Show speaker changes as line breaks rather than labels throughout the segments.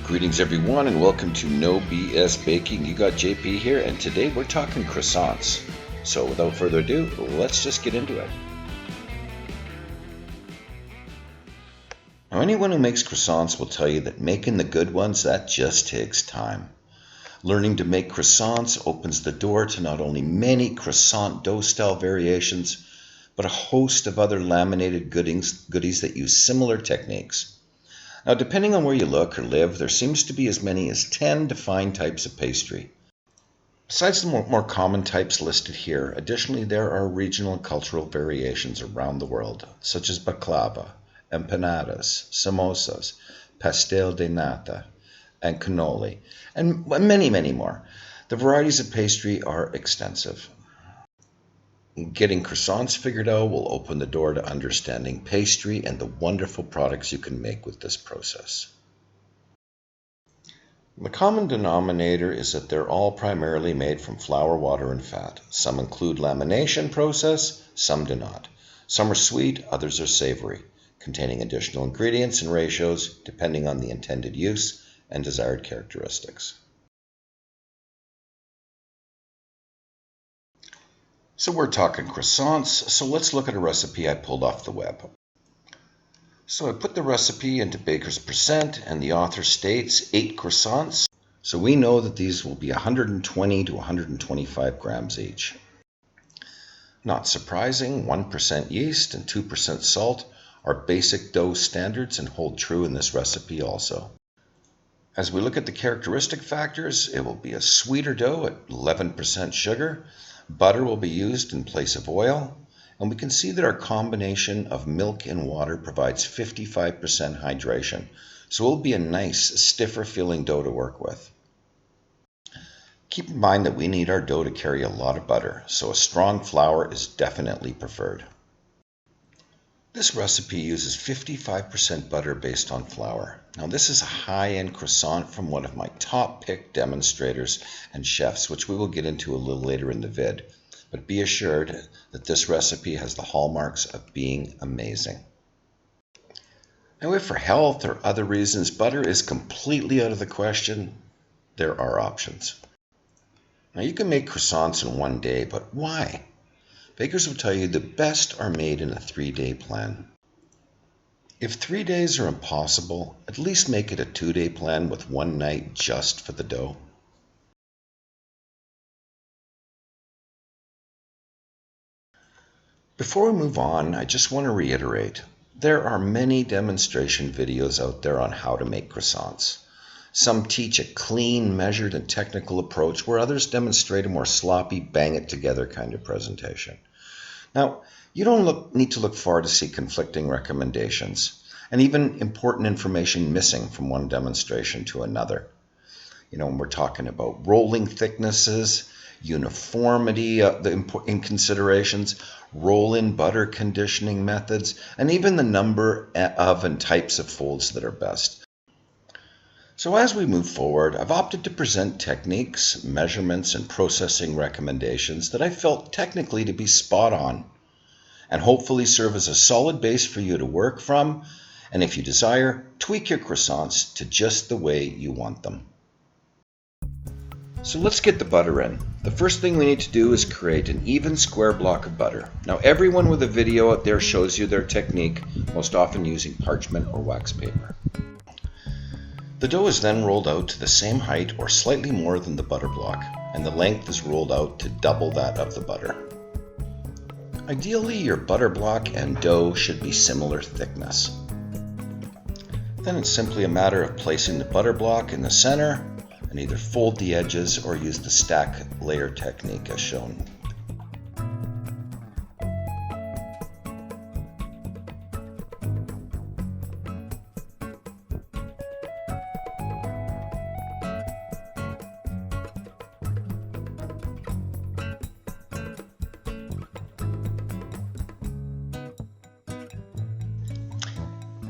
Greetings everyone and welcome to No BS Baking. You got JP here and today we're talking croissants. So without further ado, let's just get into it. Now anyone who makes croissants will tell you that making the good ones, that just takes time. Learning to make croissants opens the door to not only many croissant dough style variations, but a host of other laminated goodies that use similar techniques. Now, depending on where you look or live, there seems to be as many as 10 defined types of pastry. Besides the more common types listed here, additionally there are regional and cultural variations around the world, such as baklava, empanadas, samosas, pastel de nata, and cannoli, and many, many more. The varieties of pastry are extensive. Getting croissants figured out will open the door to understanding pastry and the wonderful products you can make with this process. The common denominator is that they're all primarily made from flour, water, and fat. Some include lamination process, some do not. Some are sweet, others are savory, containing additional ingredients and ratios depending on the intended use and desired characteristics. So we're talking croissants, so let's look at a recipe I pulled off the web. So I put the recipe into Baker's Percent and the author states 8 croissants. So we know that these will be 120 to 125 grams each. Not surprising, 1% yeast and 2% salt are basic dough standards and hold true in this recipe also. As we look at the characteristic factors, it will be a sweeter dough at 11% sugar. Butter will be used in place of oil, and we can see that our combination of milk and water provides 55% hydration, so it will be a nice, stiffer feeling dough to work with. Keep in mind that we need our dough to carry a lot of butter, so a strong flour is definitely preferred. This recipe uses 55% butter based on flour. Now this is a high-end croissant from one of my top pick demonstrators and chefs, which we will get into a little later in the vid. But be assured that this recipe has the hallmarks of being amazing. Now if for health or other reasons butter is completely out of the question, there are options. Now you can make croissants in one day, but why? Bakers will tell you the best are made in a 3-day plan. If 3 days are impossible, at least make it a 2-day plan with one night just for the dough. Before we move on, I just want to reiterate, there are many demonstration videos out there on how to make croissants. Some teach a clean, measured, and technical approach, where others demonstrate a more sloppy, bang-it-together kind of presentation. Now, you don't need to look far to see conflicting recommendations, and even important information missing from one demonstration to another. When we're talking about rolling thicknesses, uniformity in considerations, roll-in butter conditioning methods, and even the number of and types of folds that are best. So as we move forward, I've opted to present techniques, measurements, and processing recommendations that I felt technically to be spot on, and hopefully serve as a solid base for you to work from, and if you desire, tweak your croissants to just the way you want them. So let's get the butter in. The first thing we need to do is create an even square block of butter. Now everyone with a video out there shows you their technique, most often using parchment or wax paper. The dough is then rolled out to the same height or slightly more than the butter block, and the length is rolled out to double that of the butter. Ideally, your butter block and dough should be similar thickness. Then it's simply a matter of placing the butter block in the center and either fold the edges or use the stack layer technique as shown.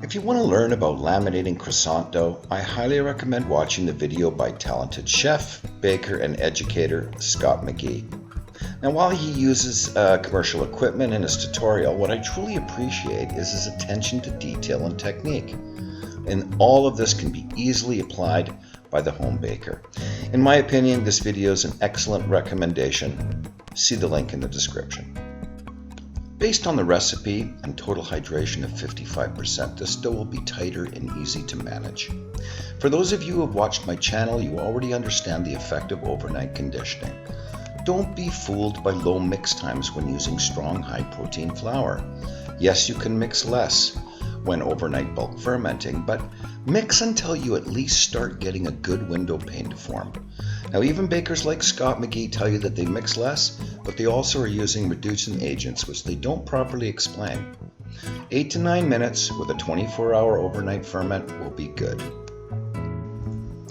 If you want to learn about laminating croissant dough, I highly recommend watching the video by talented chef, baker, and educator Scott McGee. Now, while he uses commercial equipment in his tutorial, what I truly appreciate is his attention to detail and technique. and all of this can be easily applied by the home baker. In my opinion, this video is an excellent recommendation. See the link in the description. Based on the recipe and total hydration of 55%, this dough will be tighter and easy to manage. For those of you who have watched my channel, you already understand the effect of overnight conditioning. Don't be fooled by low mix times when using strong, high-protein flour. Yes, you can mix less when overnight bulk fermenting, but mix until you at least start getting a good window pane to form. Now, even bakers like Scott McGee tell you that they mix less, but they also are using reducing agents, which they don't properly explain. 8 to 9 minutes with a 24-hour overnight ferment will be good.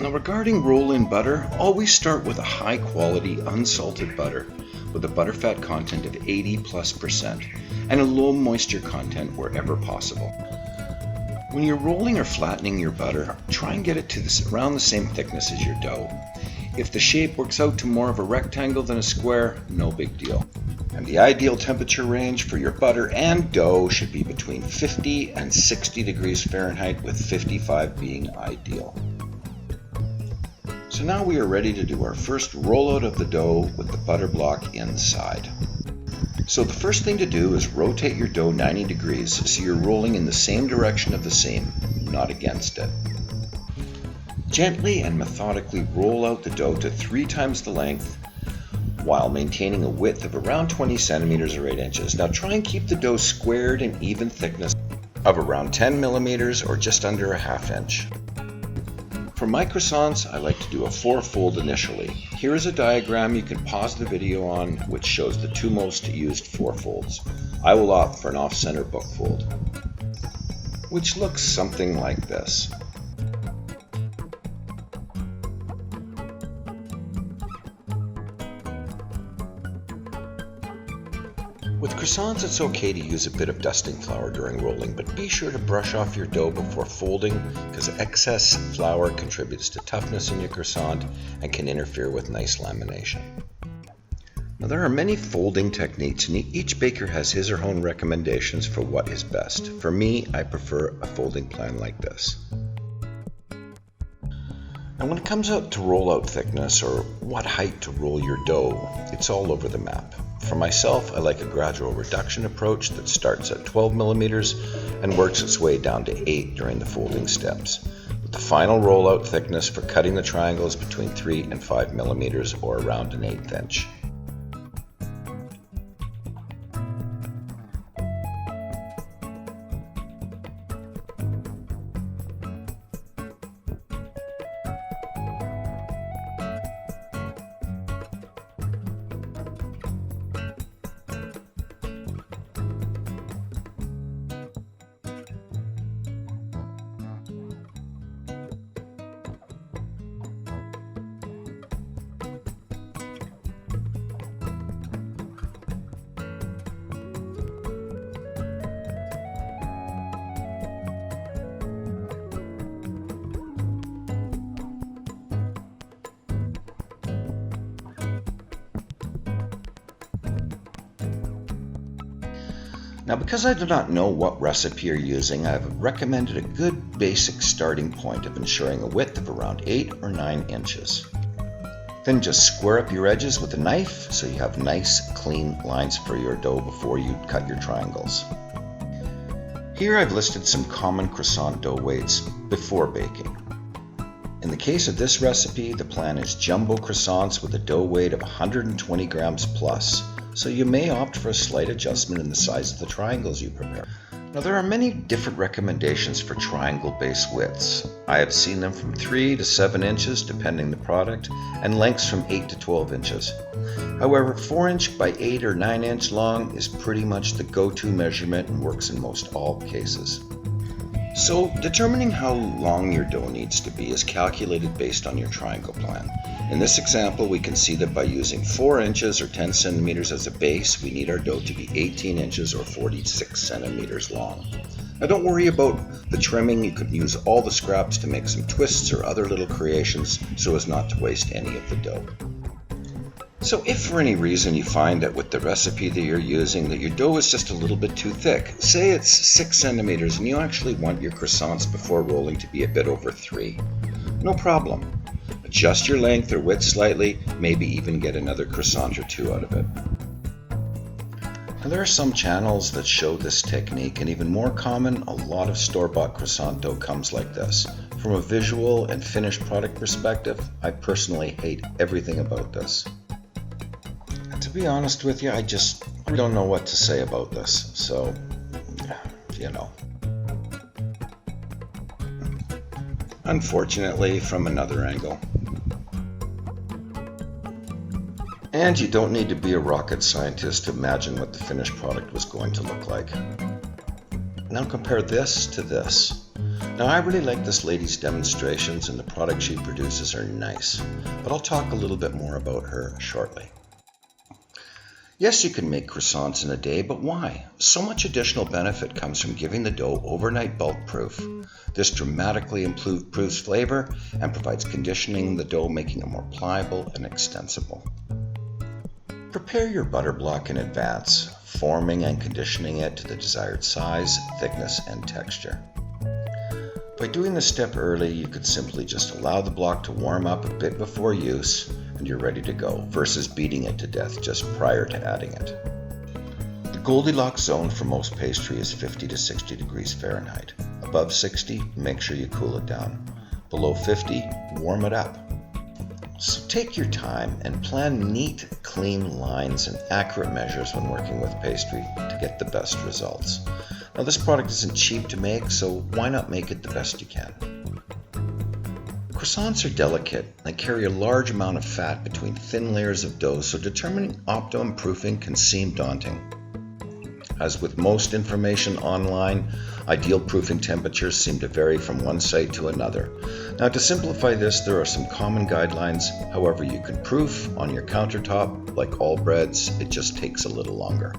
Now, regarding roll-in butter, always start with a high-quality unsalted butter with a butterfat content of 80+% and a low moisture content wherever possible. When you're rolling or flattening your butter, try and get it to around the same thickness as your dough. If the shape works out to more of a rectangle than a square, no big deal. And the ideal temperature range for your butter and dough should be between 50 and 60 degrees Fahrenheit, with 55 being ideal. So now we are ready to do our first rollout of the dough with the butter block inside. So the first thing to do is rotate your dough 90 degrees so you're rolling in the same direction of the seam, not against it. Gently and methodically roll out the dough to 3 times the length while maintaining a width of around 20 centimeters or 8 inches. Now try and keep the dough squared and even thickness of around 10 millimeters or just under a ½ inch. For my croissants, I like to do a 4-fold initially. Here is a diagram you can pause the video on which shows the 2 most used 4-folds. I will opt for an off-center book fold, which looks something like this. With croissants, it's okay to use a bit of dusting flour during rolling, but be sure to brush off your dough before folding, because excess flour contributes to toughness in your croissant and can interfere with nice lamination. Now, there are many folding techniques, and each baker has his or her own recommendations for what is best. For me, I prefer a folding plan like this. And when it comes out to rollout thickness or what height to roll your dough, it's all over the map. For myself, I like a gradual reduction approach that starts at 12 millimeters and works its way down to 8 during the folding steps, with the final rollout thickness for cutting the triangles between 3 and 5 millimeters or around an 1/8 inch. Now, because I do not know what recipe you're using, I have recommended a good basic starting point of ensuring a width of around 8 or 9 inches. Then just square up your edges with a knife so you have nice, clean lines for your dough before you cut your triangles. Here I've listed some common croissant dough weights before baking. In the case of this recipe, the plan is jumbo croissants with a dough weight of 120 grams plus, so you may opt for a slight adjustment in the size of the triangles you prepare. Now, there are many different recommendations for triangle-based widths. I have seen them from 3 to 7 inches depending the product, and lengths from 8 to 12 inches. However, 4 inch by 8 or 9 inch long is pretty much the go-to measurement and works in most all cases. So, determining how long your dough needs to be is calculated based on your triangle plan. In this example, we can see that by using 4 inches or 10 centimeters as a base, we need our dough to be 18 inches or 46 centimeters long. Now, don't worry about the trimming. You could use all the scraps to make some twists or other little creations so as not to waste any of the dough. So if for any reason you find that with the recipe that you're using that your dough is just a little bit too thick, say it's 6 centimeters and you actually want your croissants before rolling to be a bit over 3, no problem. Adjust your length or width slightly, maybe even get another croissant or 2 out of it. Now, there are some channels that show this technique, and even more common, a lot of store-bought croissant dough comes like this. From a visual and finished product perspective, I personally hate everything about this. And to be honest with you, I don't know what to say about this, so, you know. Unfortunately, from another angle. And you don't need to be a rocket scientist to imagine what the finished product was going to look like. Now compare this to this. Now I really like this lady's demonstrations and the products she produces are nice, but I'll talk a little bit more about her shortly. Yes, you can make croissants in a day, but why? So much additional benefit comes from giving the dough overnight bulk proof. This dramatically improves flavor and provides conditioning the dough, making it more pliable and extensible. Prepare your butter block in advance, forming and conditioning it to the desired size, thickness, and texture. By doing this step early, you could simply just allow the block to warm up a bit before use and you're ready to go, versus beating it to death just prior to adding it. The Goldilocks zone for most pastry is 50 to 60 degrees Fahrenheit. Above 60, make sure you cool it down. Below 50, warm it up. So take your time and plan neat, clean lines and accurate measures when working with pastry to get the best results. Now this product isn't cheap to make, so why not make it the best you can? Croissants are delicate and carry a large amount of fat between thin layers of dough, so determining optimum proofing can seem daunting. As with most information online, ideal proofing temperatures seem to vary from one site to another. Now to simplify this, there are some common guidelines. However, you can proof on your countertop. Like all breads, it just takes a little longer.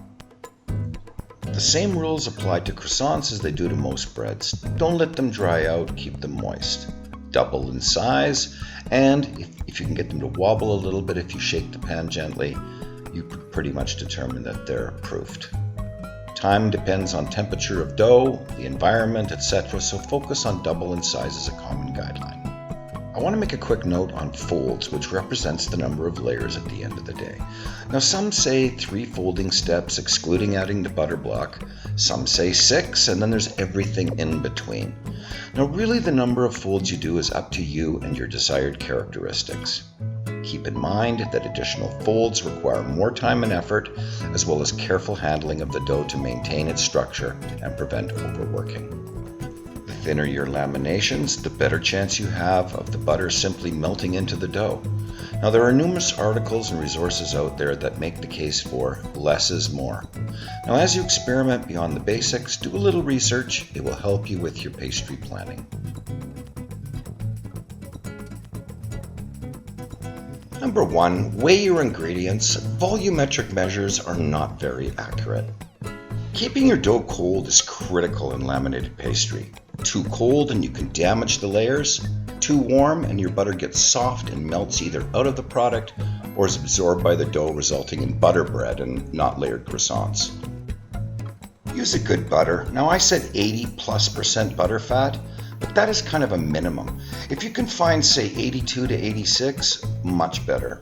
The same rules apply to croissants as they do to most breads. Don't let them dry out, keep them moist. Double in size, and if you can get them to wobble a little bit if you shake the pan gently, you pretty much determine that they're proofed. Time depends on temperature of dough, the environment, etc., so focus on double in size as a common guideline. I want to make a quick note on folds, which represents the number of layers at the end of the day. Now some say 3 folding steps excluding adding the butter block, some say 6, and then there's everything in between. Now really the number of folds you do is up to you and your desired characteristics. Keep in mind that additional folds require more time and effort, as well as careful handling of the dough to maintain its structure and prevent overworking. The thinner your laminations, the better chance you have of the butter simply melting into the dough. Now there are numerous articles and resources out there that make the case for less is more. Now as you experiment beyond the basics, do a little research. It will help you with your pastry planning. Number 1, weigh your ingredients. Volumetric measures are not very accurate. Keeping your dough cold is critical in laminated pastry. Too cold and you can damage the layers. Too warm and your butter gets soft and melts either out of the product or is absorbed by the dough, resulting in butter bread and not layered croissants. Use a good butter. Now I said 80+% butter fat, but that is kind of a minimum. If you can find, say, 82 to 86, much better.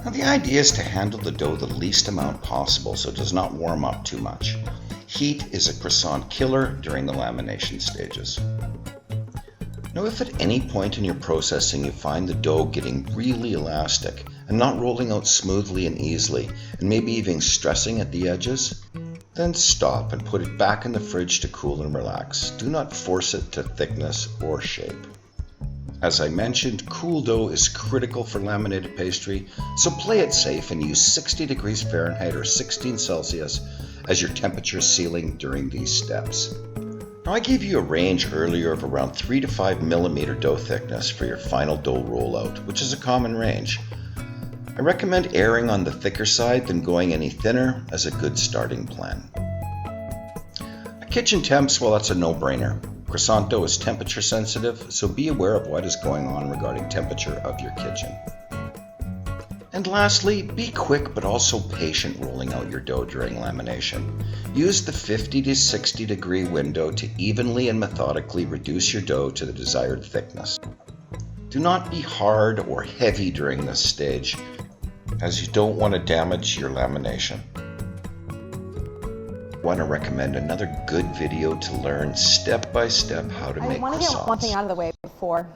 Now the idea is to handle the dough the least amount possible so it does not warm up too much. Heat is a croissant killer during the lamination stages. Now if at any point in your processing you find the dough getting really elastic and not rolling out smoothly and easily, and maybe even stressing at the edges, then stop and put it back in the fridge to cool and relax. Do not force it to thickness or shape. As I mentioned, cool dough is critical for laminated pastry, so play it safe and use 60 degrees Fahrenheit or 16 Celsius as your temperature ceiling during these steps. Now I gave you a range earlier of around 3 to 5 millimeter dough thickness for your final dough rollout, which is a common range. I recommend erring on the thicker side than going any thinner as a good starting plan. At kitchen temps, well, that's a no-brainer. Croissant dough is temperature sensitive, so be aware of what is going on regarding temperature of your kitchen. And lastly, be quick but also patient rolling out your dough during lamination. Use the 50 to 60 degree window to evenly and methodically reduce your dough to the desired thickness. Do not be hard or heavy during this stage, as you don't want to damage your lamination. I want to recommend another good video to learn step by step how to make croissants.
I want to get one thing out of the way before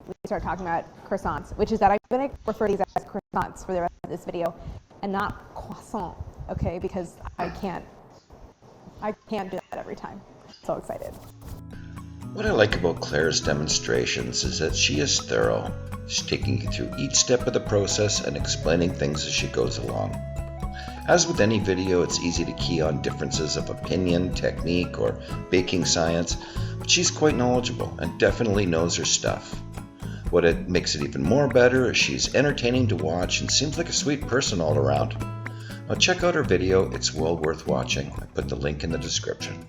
we start talking about croissants, which is that I'm going to refer to these as croissants for the rest of this video and not croissant, okay? Because I can't do that every time. I'm so excited.
What I like about Claire's demonstrations is that she is thorough. She's taking you through each step of the process and explaining things as she goes along. As with any video, it's easy to key on differences of opinion, technique, or baking science, but she's quite knowledgeable and definitely knows her stuff. What it makes it even more better is she's entertaining to watch and seems like a sweet person all around. Now check out her video, it's well worth watching. I put the link in the description.